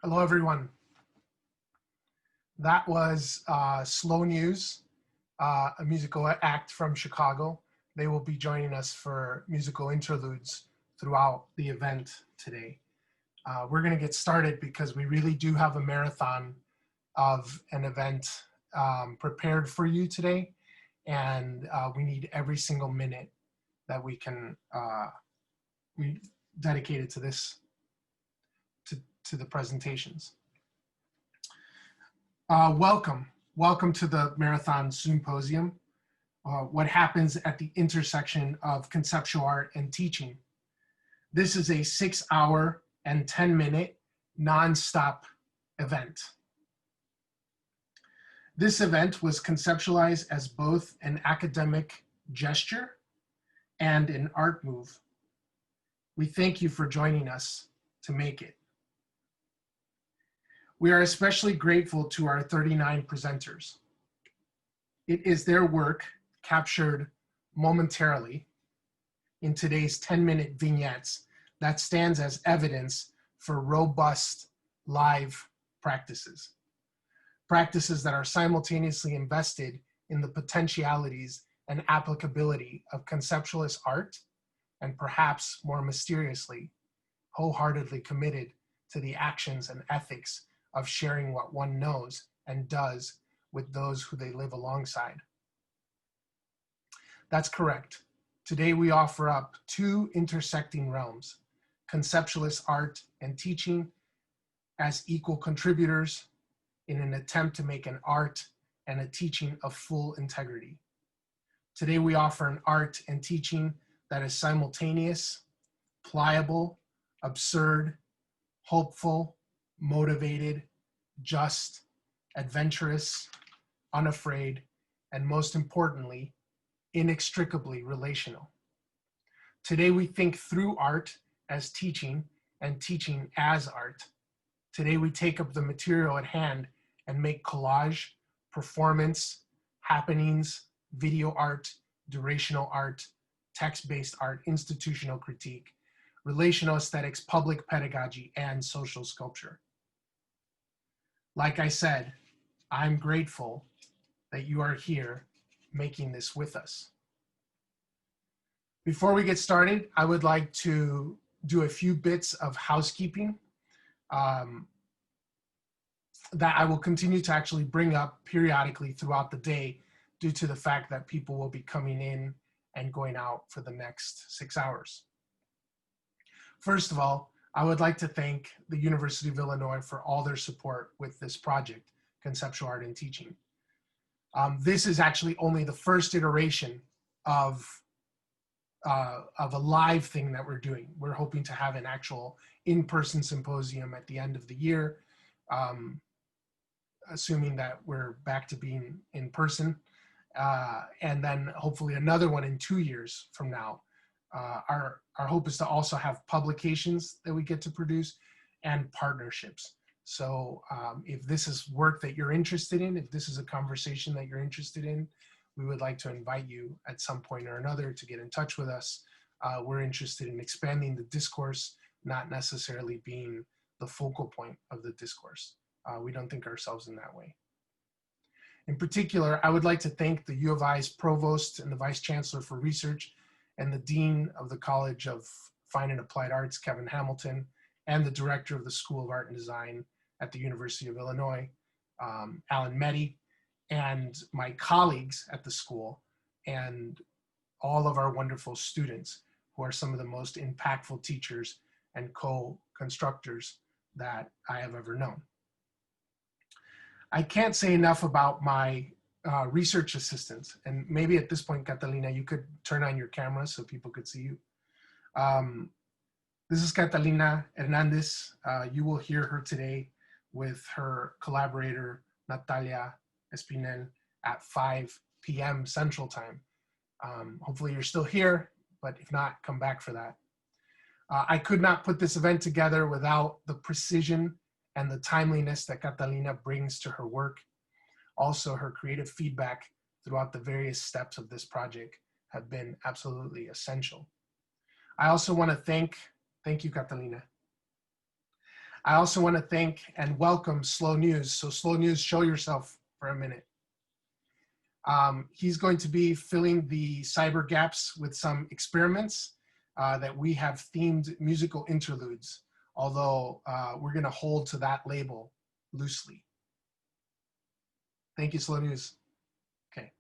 Hello, everyone. That was Slow News, a musical act from Chicago. They will be joining us for musical interludes throughout the event today. We're going to get started because we really do have a marathon of an event prepared for you today, and we need every single minute that we can we dedicated to this, to the presentations. Welcome to the Marathon Zoomposium, what happens at the intersection of conceptual art and teaching. This is a 6-hour and 10-minute non-stop event. This event was conceptualized as both an academic gesture and an art move. We thank you for joining us to make it. We are especially grateful to our 39 presenters. It is their work captured momentarily in today's 10-minute vignettes that stands as evidence for robust live practices. Practices that are simultaneously invested in the potentialities and applicability of conceptualist art, and perhaps more mysteriously, wholeheartedly committed to the actions and ethics of sharing what one knows and does with those who they live alongside. That's correct. Today we offer up two intersecting realms, conceptualist art and teaching, as equal contributors in an attempt to make an art and a teaching of full integrity. Today we offer an art and teaching that is simultaneous, pliable, absurd, hopeful, motivated, just, adventurous, unafraid, and most importantly, inextricably relational. Today we think through art as teaching and teaching as art. Today we take up the material at hand and make collage, performance, happenings, video art, durational art, text-based art, institutional critique, relational aesthetics, public pedagogy, and social sculpture. Like I said, I'm grateful that you are here making this with us. Before we get started, I would like to do a few bits of housekeeping that I will continue to actually bring up periodically throughout the day due to the fact that people will be coming in and going out for the next 6 hours. First of all, I would like to thank the University of Illinois for all their support with this project, Conceptual Art and Teaching. This is actually only the first iteration of a live thing that we're doing. We're hoping to have an actual in-person symposium at the end of the year, assuming that we're back to being in person, and then hopefully another one in 2 years from now. Our hope is to also have publications that we get to produce and partnerships. So if this is work that you're interested in, if this is a conversation that you're interested in, we would like to invite you at some point or another to get in touch with us. We're interested in expanding the discourse, not necessarily being the focal point of the discourse. We don't think ourselves in that way. In particular, I would like to thank the U of I's Provost and the Vice Chancellor for Research and the Dean of the College of Fine and Applied Arts, Kevin Hamilton, and the Director of the School of Art and Design at the University of Illinois, Alan Meddy, and my colleagues at the school, and all of our wonderful students who are some of the most impactful teachers and co-constructors that I have ever known. I can't say enough about my research assistants, and maybe at this point, Catalina, you could turn on your camera so people could see you. This is Catalina Hernandez. You will hear her today with her collaborator, Natalia Espinel, at 5 p.m. Central Time. Hopefully you're still here, but if not, come back for that. I could not put this event together without the precision and the timeliness that Catalina brings to her work. Also, her creative feedback throughout the various steps of this project have been absolutely essential. I also want to thank you, Catalina. I also want to thank and welcome Slow News. So Slow News, show yourself for a minute. He's going to be filling the cyber gaps with some experiments that we have themed musical interludes, although we're going to hold to that label loosely. Thank you, Slow News. Okay.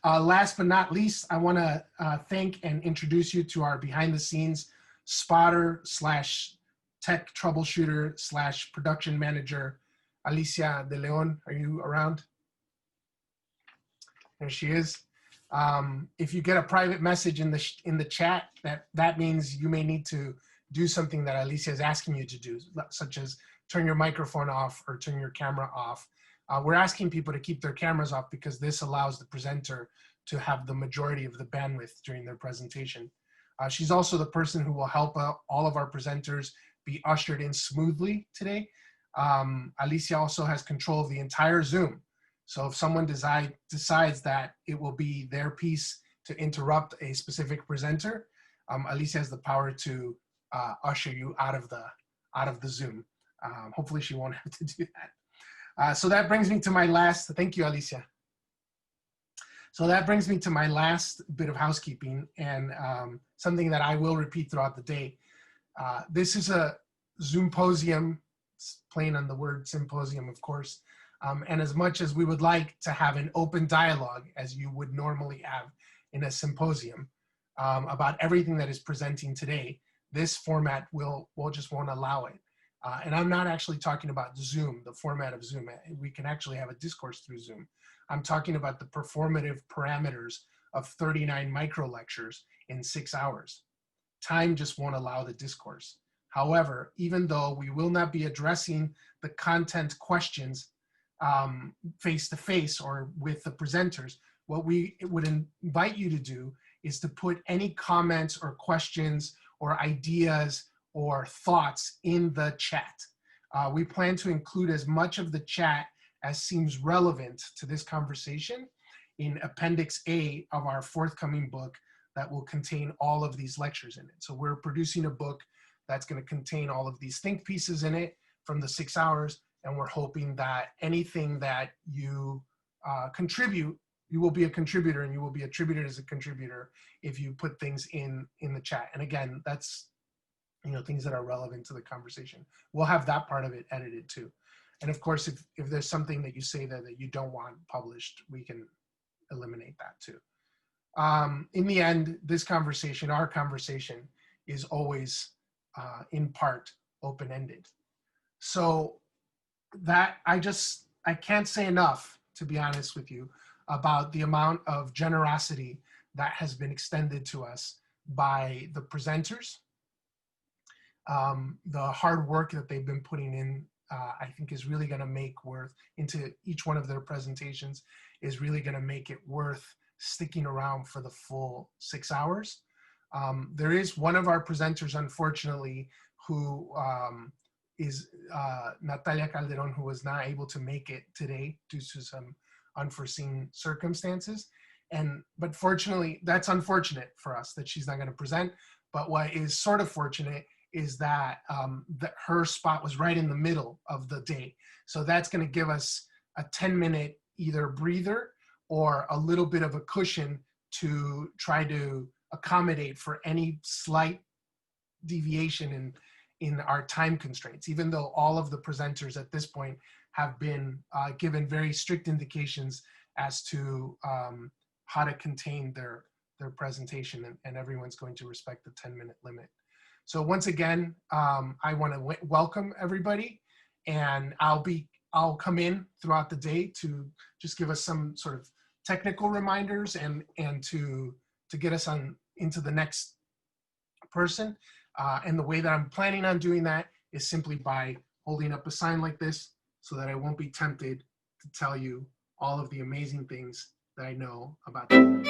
Last but not least, I want to thank and introduce you to our behind the scenes spotter slash tech troubleshooter slash production manager, Alicia De Leon. Are you around? There she is. If you get a private message in the chat, that means you may need to do something that Alicia is asking you to do, such as turn your microphone off or turn your camera off. We're asking people to keep their cameras off because this allows the presenter to have the majority of the bandwidth during their presentation. She's also the person who will help all of our presenters be ushered in smoothly today. Alicia also has control of the entire Zoom. So if someone decides that it will be their piece to interrupt a specific presenter, Alicia has the power to usher you out of the Zoom. Hopefully she won't have to do that. So that brings me to my last, thank you, Alicia. So that brings me to my last bit of housekeeping and something that I will repeat throughout the day. This is a Zoomposium, playing on the word symposium, of course. And as much as we would like to have an open dialogue, as you would normally have in a symposium, about everything that is presenting today, this format just won't allow it. And I'm not actually talking about Zoom, the format of Zoom. We can actually have a discourse through Zoom. I'm talking about the performative parameters of 39 micro lectures in 6 hours. Time just won't allow the discourse. However, even though we will not be addressing the content questions face-to-face or with the presenters, what we would invite you to do is to put any comments or questions or ideas or thoughts in the chat. We plan to include as much of the chat as seems relevant to this conversation in Appendix A of our forthcoming book that will contain all of these lectures in it. So we're producing a book that's going to contain all of these think pieces in it from the 6 hours, and we're hoping that anything that you contribute, you will be a contributor, and you will be attributed as a contributor if you put things in the chat. And again, that's things that are relevant to the conversation. We'll have that part of it edited too. And of course, if there's something that you say that you don't want published, we can eliminate that too. In the end, this conversation, our conversation, is always in part open-ended. So that I can't say enough, to be honest with you, about the amount of generosity that has been extended to us by the presenters. The hard work that they've been putting in, I think is really gonna make into each one of their presentations, is really gonna make it worth sticking around for the full 6 hours. There is one of our presenters, unfortunately, who is Natalia Calderon, who was not able to make it today due to some unforeseen circumstances. But fortunately, that's unfortunate for us that she's not gonna present. But what is sort of fortunate is that, her spot was right in the middle of the day. So that's gonna give us a 10-minute either breather or a little bit of a cushion to try to accommodate for any slight deviation in our time constraints, even though all of the presenters at this point have been given very strict indications as to how to contain their presentation, and everyone's going to respect the 10-minute limit. So once again, I want to welcome everybody, and I'll come in throughout the day to just give us some sort of technical reminders and to get us into the next person. And the way that I'm planning on doing that is simply by holding up a sign like this so that I won't be tempted to tell you all of the amazing things that I know about them.